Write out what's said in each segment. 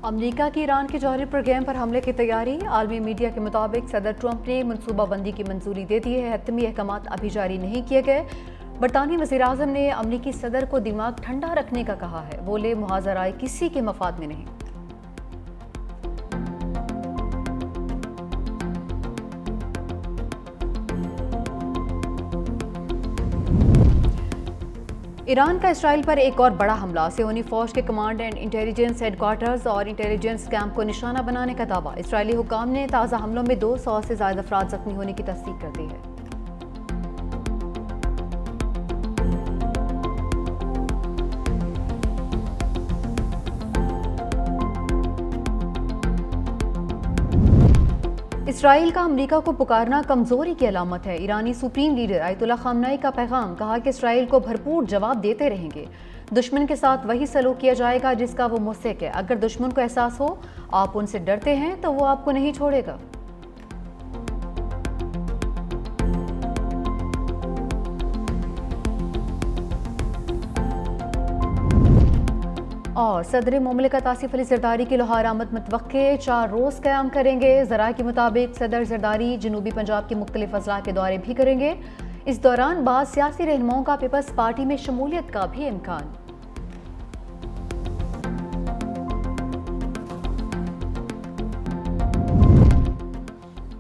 America की Iran के जौहरी programme पर हमले की तैयारी। आलमी मीडिया के मुताबिक सदर ट्रंप ने मनसूबाबंदी की मंजूरी दे दी है। हतमी अहकामात अभी जारी नहीं किए गए। बरतानी वज़ीर-ए-आज़म ने अमरीकी सदर को दिमाग ठंडा रखने का कहा है। बोले मुहाज़राए किसी के मफाद में नहीं। ईरान का इसराइल पर एक और बड़ा हमला। सियोनी फौज के कमांड एंड इंटेलिजेंस हेडक्वार्टर्स और इंटेलिजेंस कैंप को निशाना बनाने का दावा। इसराइली हुकाम ने ताज़ा हमलों में 200 से ज़्यादा अफराद जख्मी होने की तस्दीक कर दी है। इसराइल का अमेरिका को पुकारना कमजोरी की अलामत है। ईरानी सुप्रीम लीडर आयतुल्लाह खामनेई का पैगाम। कहा कि इसराइल को भरपूर जवाब देते रहेंगे। दुश्मन के साथ वही सलूक किया जाएगा जिसका वो मुस्तहिक है। अगर दुश्मन को एहसास हो आप उनसे डरते हैं तो वो आपको नहीं छोड़ेगा। और सदर मुमलिकत आसिफ अली जरदारी की लाहौर आमद मुतवक्के 4 रोज़ क़याम करेंगे। ज़राए के मुताबिक सदर जरदारी जनूबी पंजाब के मुख्तलिफ अज़ला के दौरे भी करेंगे। इस दौरान बाद सियासी रहनुमाओं का पीपल्स पार्टी में शमूलियत का भी इम्कान।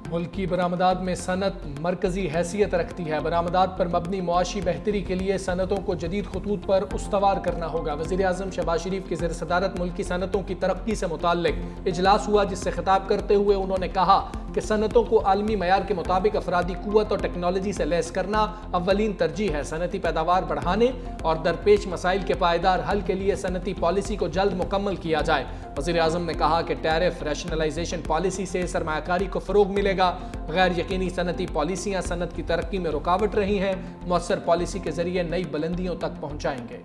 मुल्क की बरामदात में सनत मरकजी हैसियत रखती है। बरामदात पर मबनी मुआशी बेहतरी के लिए सनतों को जदीद खतूत पर उस्तवार करना होगा। वज़ीर-ए-आज़म शहबाज शरीफ की ज़ेर सदारत मुल्क की सनतों की तरक्की से मुताल्लिक इजलास हुआ, जिससे खिताब करते हुए उन्होंने कहा कि सनतों को आलमी मयार के मुताबिक अफरादी कुव्वत और टेक्नोलॉजी से लैस करना अव्वलीन तरजीह है। सनती पैदावार बढ़ाने और दरपेश मसाइल के पायदार हल के लिए सनती पॉलिसी को जल्द मुकम्मल किया जाए। वज़ीर-ए-आज़म ने कहा कि टैरिफ रैशनलाइजेशन पॉलिसी से सरमायाकारी को फ़रोग मिलेगा। गैर यकीनी सनती पॉलिसियाँ सनत की तरक्की में रुकावट रही हैं। मौसर पॉलिसी के जरिए नई बुलंदियों तक पहुँचाएंगे।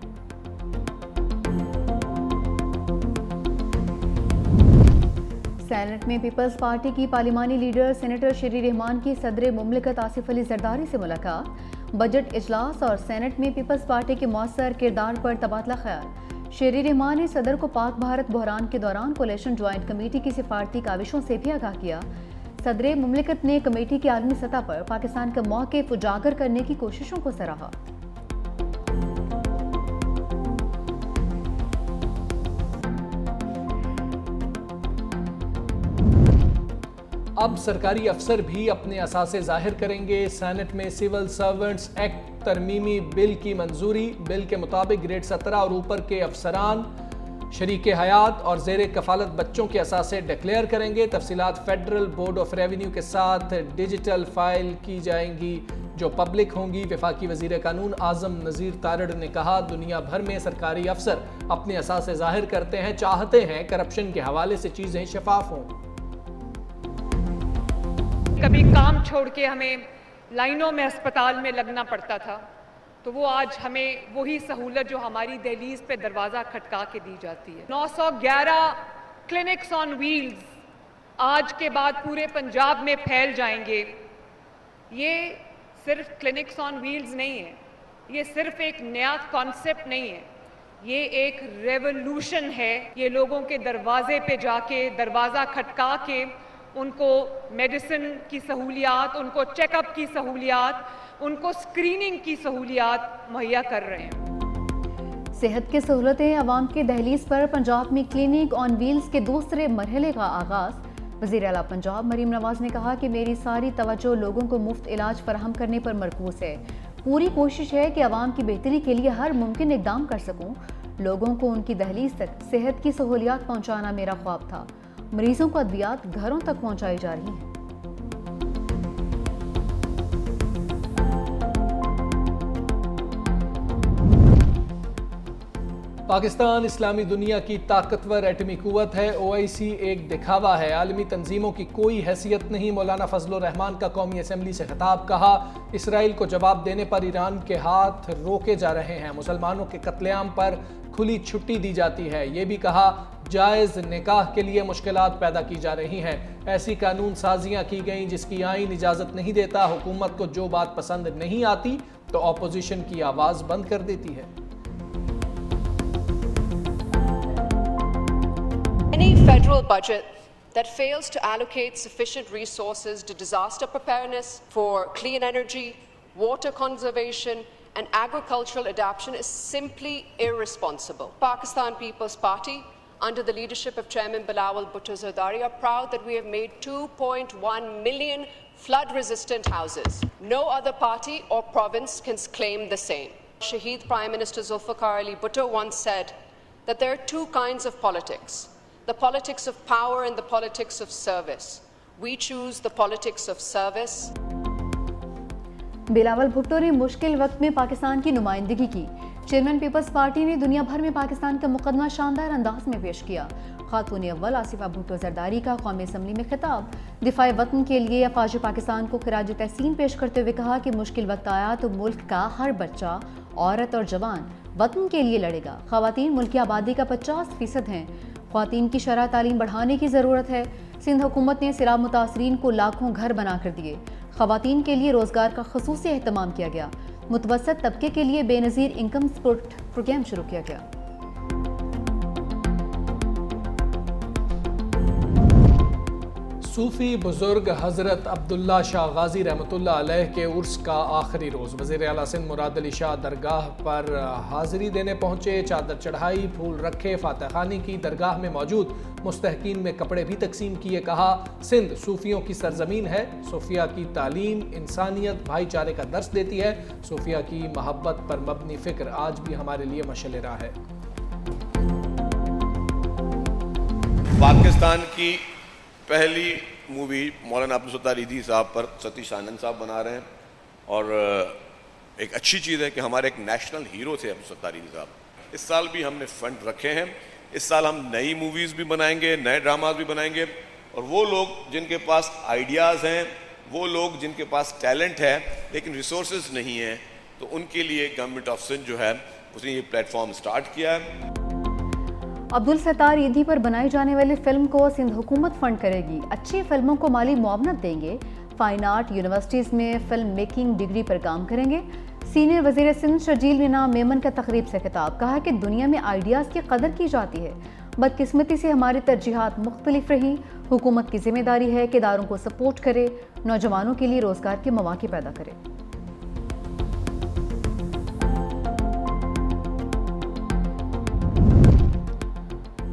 सेनेट में पीपल्स पार्टी की पार्लिमानी लीडर सेनेटर शेरी रहमान की सदर मुमलिकत आसिफ अली जरदारी से मुलाकात। बजट इजलास और सेनेट में पीपल्स पार्टी के मौसर किरदार पर तबादला ख्याल। शेरी रहमान ने सदर को पाक भारत बहरान के दौरान कोलेशन ज्वाइंट कमेटी की सिफारती काविशों से भी आगाह किया। सदर मुमलिकत ने कमेटी की आलमी सतह पर पाकिस्तान का मौक़िफ़ उजागर करने की कोशिशों को सराहा। अब सरकारी अफसर भी अपने असासे जाहिर करेंगे। सेनेट में सिविल सर्वेंट्स एक्ट तरमीमी बिल की मंजूरी। बिल के मुताबिक ग्रेड 17 और ऊपर के अफसरान शरीके हयात और ज़ेर कफालत बच्चों के असासे डिक्लेयर करेंगे। तफसीलात फेडरल बोर्ड ऑफ रेवेन्यू के साथ डिजिटल फाइल की जाएंगी जो पब्लिक होंगी। वफाकी वज़ीर कानून आज़म नज़ीर तारड़ ने कहा, दुनिया भर में सरकारी अफसर अपने असासे जाहिर करते हैं, चाहते हैं करप्शन के हवाले से चीज़ें शफाफ हों। कभी काम छोड़ के हमें लाइनों में अस्पताल में लगना पड़ता था, तो वो आज हमें वही सहूलत जो हमारी दहलीज पे दरवाज़ा खटका के दी जाती है। 911 क्लिनिक्स ऑन व्हील्स आज के बाद पूरे पंजाब में फैल जाएंगे। ये सिर्फ क्लिनिक्स ऑन व्हील्स नहीं है, ये सिर्फ एक नया कॉन्सेप्ट नहीं है, ये एक रेवोल्यूशन है। ये लोगों के दरवाजे पे जाके दरवाज़ा खटका के उनको मेडिसिन की सहूलियात, उनको चेकअप की सहूलियात, उनको स्क्रीनिंग की सहूलियात मुहैया कर रहे हैं। सेहत की सहूलतें अवाम की दहलीज पर। पंजाब में क्लिनिक ऑन व्हील्स के दूसरे मरहले का आगाज। वज़ीर आला पंजाब मरीम नवाज ने कहा कि मेरी सारी तवज्जो लोगों को मुफ्त इलाज फराहम करने पर मरकूज है। पूरी कोशिश है कि अवाम की बेहतरी के लिए हर मुमकिन इकदाम कर सकूं। लोगों को उनकी दहलीज तक सेहत की सहूलियात पहुँचाना मेरा ख्वाब था। मरीजों को अद्वियात घरों तक पहुँचाई जा रही हैं। पाकिस्तान इस्लामी दुनिया की ताकतवर एटमी कुव्वत है। OIC एक दिखावा है, आलमी तंजीमों की कोई हैसियत नहीं। मौलाना फजलुर रहमान का कौमी असम्बली से खिताब। कहा, इसराइल को जवाब देने पर ईरान के हाथ रोके जा रहे हैं। मुसलमानों के कत्लेआम पर खुली छुट्टी दी जाती है। ये भी कहा, जायज़ निकाह के लिए मुश्किलात पैदा की जा रही हैं। ऐसी कानून साजियाँ की गई जिसकी आईन इजाज़त नहीं देता। हुकूमत को जो बात पसंद नहीं आती तो अपोजिशन की आवाज़ बंद कर देती है। Any federal budget that fails to allocate sufficient resources to disaster preparedness, for clean energy, water conservation, and agricultural adaptation is simply irresponsible. Pakistan People's Party, under the leadership of Chairman Bilawal Bhutto Zardari, are proud that we have made 2.1 million flood-resistant houses. No other party or province can claim the same. Shaheed Prime Minister Zulfikar Ali Bhutto once said that there are two kinds of politics: the politics of power and the politics of service. We choose the politics of service. Bilawal Bhutto ने मुश्किल वक्त में पाकिस्तान की नुमाइंदगी की। Chairman peoples party ने दुनिया भर में पाकिस्तान का मुकदमा शानदार अंदाज में पेश किया। खातून अव्वल आसिफा भुट्टो जरदारी का कौमी असम्बली में खिताब। दिफाए वतन के लिए अफवाज पाकिस्तान को खिराज तहसीन पेश करते हुए कहा कि मुश्किल वक्त आया तो मुल्क का हर बच्चा, औरत और जवान वतन के लिए लड़ेगा। ख़वातीन मुल्क की आबादी का 50% हैं। ख़वातीन की शरह तालीम बढ़ाने की ज़रूरत है। सिंध हुकूमत ने सैलाब मुतासरीन को लाखों घर बना कर दिए। ख़वातीन के लिए रोज़गार का ख़ुसूसी एहतमाम किया गया। मुतवस्सत तबके के लिए बेनज़ीर इनकम सपोर्ट प्रोग्राम शुरू किया गया। सूफ़ी बुज़ुर्ग हज़रत अब्दुल्ला शाह गाज़ी रहमतुल्लाह अलैह के उर्स का आखिरी रोज़। वज़ीर आला सिंध मुराद अली शाह दरगाह पर हाज़िरी देने पहुँचे, चादर चढ़ाई, फूल रखे, फातह खानी की। दरगाह में मौजूद मुस्तहकीन में कपड़े भी तकसीम किए। कहा, सिंध सूफ़ियों की सरजमीन है। सूफिया की तालीम इंसानियत, भाईचारे का दर्स देती है। सूफिया की मोहब्बत पर मबनी फ़िक्र आज भी हमारे लिए मशअल राह है। पाकिस्तान की पहली मूवी मौलाना अब्दुल सत्तार ईदी साहब पर सतीश आनंद साहब बना रहे हैं, और एक अच्छी चीज़ है कि हमारे एक नेशनल हीरो थे अब्दुल सत्तार ईदी साहब। इस साल भी हमने फंड रखे हैं। इस साल हम नई मूवीज़ भी बनाएंगे, नए ड्रामाज भी बनाएंगे, और वो लोग जिनके पास आइडियाज़ हैं, वो लोग जिनके पास टैलेंट है लेकिन रिसोर्सेज नहीं है, तो उनके लिए गवर्नमेंट ऑफ सिंध जो है उसने ये प्लेटफॉर्म स्टार्ट किया है। अब्दुल सत्तार ईदी पर बनाई जाने वाली फिल्म को सिंध हुकूमत फंड करेगी। अच्छी फिल्मों को माली मुआवनत देंगे। फाइन आर्ट यूनिवर्सिटीज़ में फिल्म मेकिंग डिग्री पर काम करेंगे। सीनियर वज़ीर सिंध शर्जील मीना मेमन का तकरीब से खिताब। कहा कि दुनिया में आइडियाज़ की कदर की जाती है। बदकिस्मती से हमारी तरजीहात मुख्तलिफ रही। हुकूमत की जिम्मेदारी है कि इदारों को सपोर्ट करे, नौजवानों के लिए रोज़गार के मौके पैदा करे।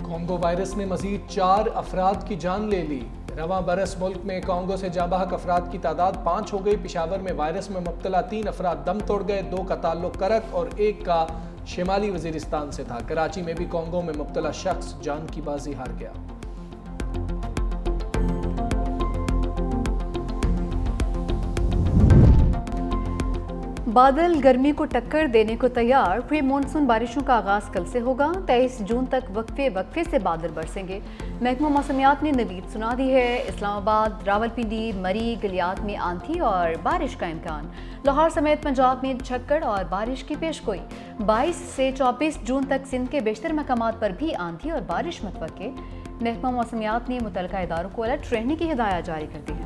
कॉन्गो वायरस ने मजीद 4 अफराद की जान ले ली। रवां बरस मुल्क में कॉन्गो से जाँ बहक अफराद की तादाद 5 हो गई। पेशावर में वायरस में मुब्तला 3 अफराद दम तोड़ गए। 2 का ताल्लुक करक और 1 का शिमाली वजीरिस्तान से था। कराची में भी कॉन्गो में मुब्तला शख्स जान की बाजी हार गया। बादल गर्मी को टक्कर देने को तैयार। प्री मानसून बारिशों का आगाज कल से होगा। 23 जून तक वक्फे से बादल बरसेंगे। महकमा मौसमियात ने नवीद सुना दी है। इस्लामाबाद, रावलपिंडी, मरी, गलियात में आंधी और बारिश का इम्कान। लाहौर समेत पंजाब में झक्कड़ और बारिश की पेशगोई। 22 से 24 जून तक सिंध के बेशतर मकामात पर भी आंधी और बारिश मुतवक्के। महकमा मौसमियात ने मुतल्लिका इदारों को अलर्ट रहने की हिदायत जारी कर दी है।